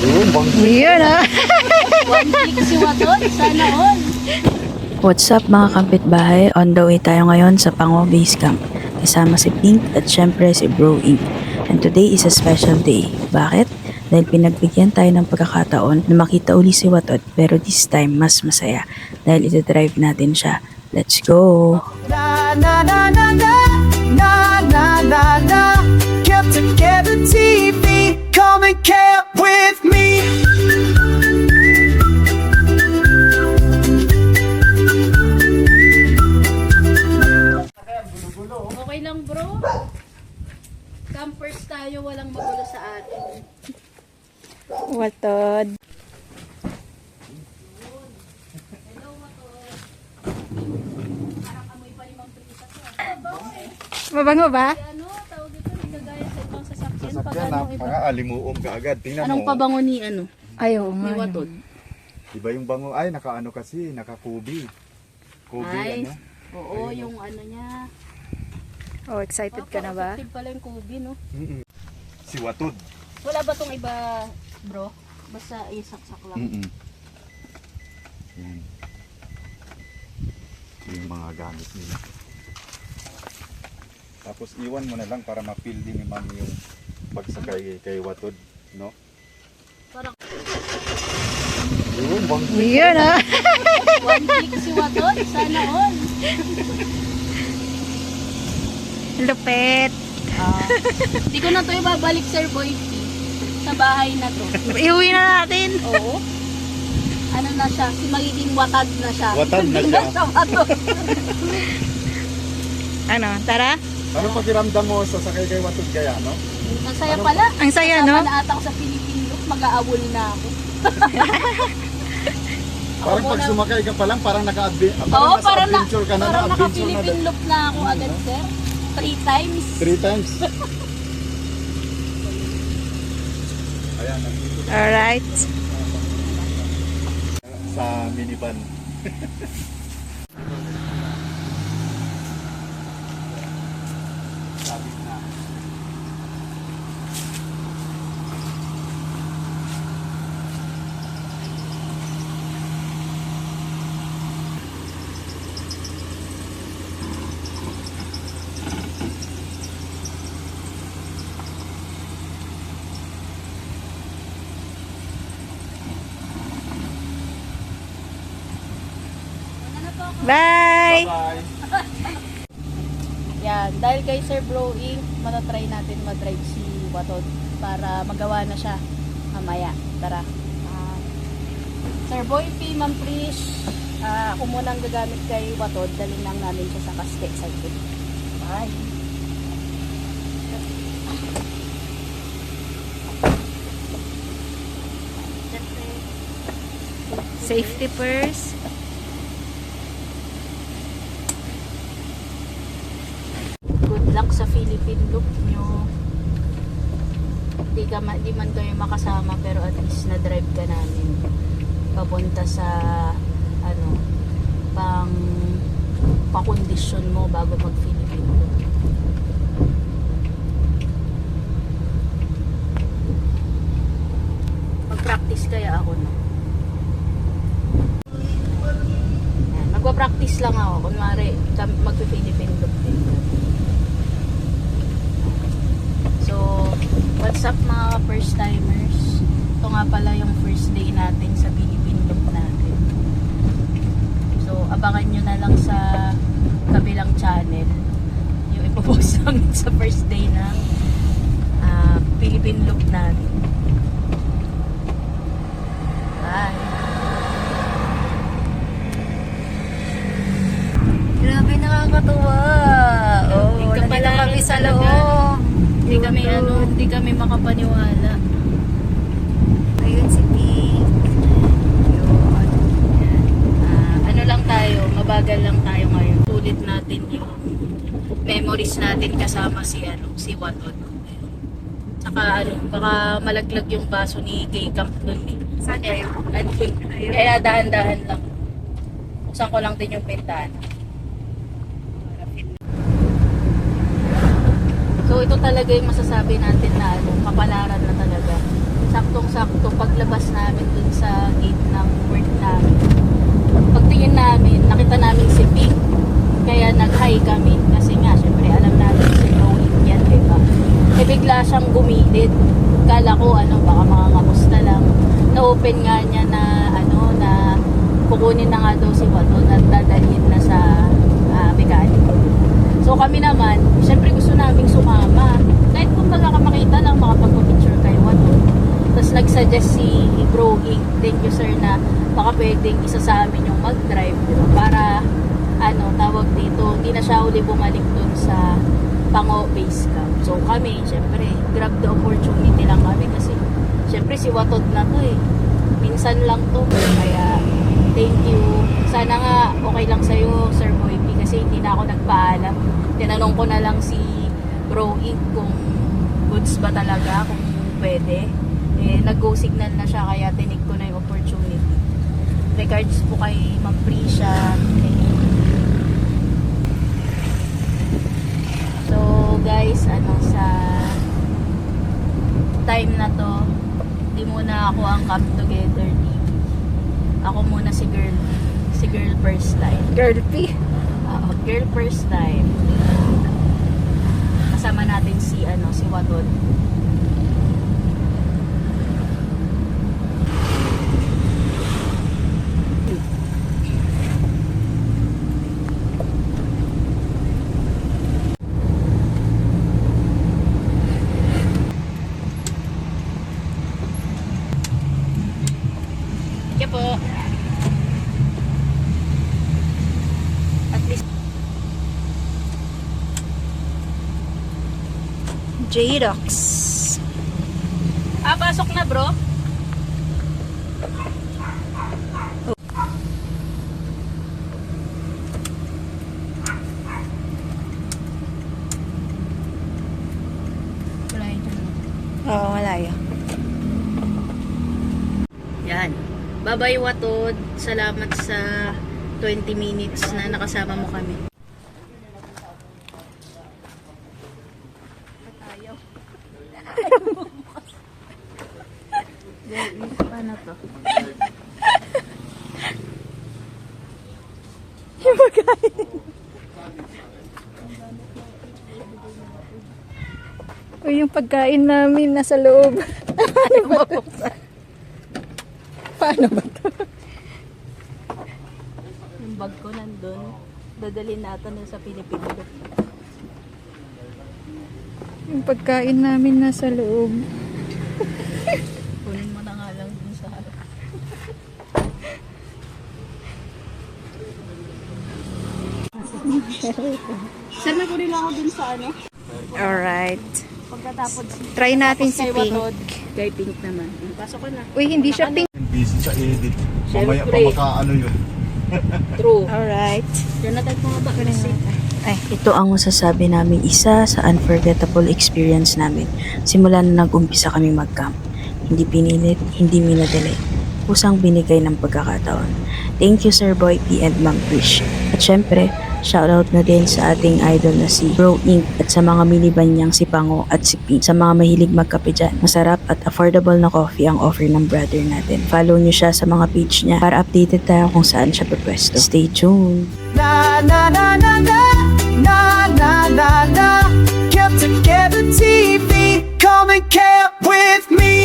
Yun ah. Sana all. What's up mga kapitbahay? On the way tayo ngayon sa Pango Base Camp. Kasama si Pink at syempre si Bro Inc. And today is a special day. Bakit? Dahil pinagbigyan tayo ng pagkakataon na makita uli si Watod, pero this time mas masaya dahil iti-drive natin siya. Let's go! Na na na na na na na na na. Get together TV, come and camp with me. Okay lang bro. Campers tayo, walang magulo sa atin. Watod! Mabango ba? Ano, tawag ito, nagagaya sa ibang sasakyan. Pag Sasakyan ano, na, iba. mga alimuom ka agad. Tingnan Anong mo. pabango ni ano? Ayaw Ni Watod. Iba yung bango. Ay, nakaano kasi, nakakubi. Kubi, Ay, ano? oo, yung ano niya. Oh, excited ka na ba? Effective pala yung kubi, no? Mm-mm. Si Watod. Wala ba tong iba, bro? Basta isaksak lang. Yan. Yung mga gamit nila. Tapos iwan mo na lang para ma-feel din ni Mami yung pagsakay kay Watod, no? Parang Yun, bang Yun ah! one week si Watod, sana all. Lupet! Hindi ko na to ibabalik, Sir Boy P. Sa bahay na to. Iuwi na natin! Oo. Ano na siya? Si magiging watad na siya. Watad na Hindi siya. siya watod. Ano, tara? Ano pakiramdam mo sa sakay kay Watod kaya, no? Ang saya pala. Ang saya, Kasama no? na ata ako sa Philippine look. Mag-aawol na ako. Parang pag muna- sumakay ka pa lang, parang Oo, nasa parang na, adventure ka na, parang no? Adventure na naka-Philippine din. look na ako agad, sir. 3 times. 3 times. Ayan, nandito Alright. sa minivan. Sabit na. Bye! Bye! Yan. Dahil kay Sir Bro Inc., matatry natin mag-drive si Watod para magawa na siya mamaya. Tara. Sir Boy P, Ma'am Prish, ako muna ang gagamit kay Watod. Dalhin lang namin siya sa kaste. Excited. Bye! Safety first. Good luck sa Philippine look nyo. Di man kayo makasama pero at least na-drive ka namin papunta sa ano pang pakondisyon mo bago mag Philippine look. Mag-practice kaya ako, no? Yan, magpa-practice lang ako kunwari mag-Philippine look din. So, what's up mga first timers? Ito nga pala yung first day natin sa Philippine look natin. So, abangan nyo na lang sa kabilang channel yung ipopost namin sa first day ng Philippine look natin. Bye! Grabe, nakakatuwa. Oh, Hindi ka nandito pala kami sa talaga. loob. Hindi kami makapaniwala. Ayun si Pink. Yun. Ano lang tayo, mabagal lang tayo ngayon. Sulit natin yung memories natin kasama si Watod. Tsaka baka malaglag yung baso ni K-Camp dun eh. Saan kayo? Kaya dahan-dahan lang. Buksan ko lang din yung bintana. So ito talaga yung masasabi natin na kapalaran na talaga. saktong-sakto paglabas namin dun sa gate ng work namin. Pagtingin namin, nakita namin si Pink. Kaya nag-hi kami. Kasi nga, syempre, alam namin si Chloe yan, diba? Eh, bigla siyang gumilid. Kala ko, baka makakamusta lang. Na-open nga niya na, na kukunin na nga daw si Waton at dadalhin na sa mekaniko. So, kami naman, syempre gusto naming sumama. Kahit kung baga makita lang, makapag-picture kay Waton. Tapos nag-suggest si Bro Ink, thank you sir, na baka pwedeng isa sa amin yung mag-drive, diba? Para tawag dito, hindi na siya uli bumalik dun sa Pango Base Camp. So kami, syempre, grab the opportunity lang kami kasi syempre si Watod na to eh. Minsan lang to. Kaya thank you. Sana nga okay lang sa'yo, Sir Boy P, kasi hindi na ako nagpaalam. Tinanong ko na lang si Bro Ink kung goods ba talaga, kung pwede. Eh, nag-go signal na siya kaya tinig ko na yung opportunity. Regards po kay Ma'am Prisha. So guys, sa time na to, di muna ako ang Come Together TV. Ako muna si girl first time. Girl P. Girl first time. Kasama natin si Waton. Kaya po. At least J-Rox. pasok na bro. Malayo dyan. Oo, malayo. Yan. Bye-bye Watod. Salamat sa 20 minutes na nakasama mo kami. Tayo. Paano to? Yung pagkain. O yung pagkain namin nasa loob. Paano ba to? Yung bag ko nandun. Dadalhin natin sa Pilipino. Yung pagkain namin nasa loob. Kunin mo na nga lang dun sa harap. Sir, may kunin lang ako dun sa ano. Alright. Pagkatapos Try natin si kay Pink. Watod. Kay Pink naman. Pasok ko na. Uy, hindi siya pink. Busy sa edit. Mamaya pa Siyempre. makaano yun. True. Alright. Diyan na tayo mga ba? Ay, ito ang masasabi namin isa sa unforgettable experience namin. Simula na nag-umpisa kami mag-camp. Hindi pinilit, hindi minadali. Kusang binigay ng pagkakataon. Thank you Sir Boy P and Ma'am Krish. At syempre, shoutout na din sa ating idol na si Bro Ink at sa mga minivan niyang si Pango at si Pink. Sa mga mahilig magkape dyan, masarap at affordable na coffee ang offer ng brother natin. Follow niyo siya sa mga page niya para updated tayo kung saan siya pupwesto. Stay tuned! Na na na na na na na na na. Kept together TV, come and camp with me.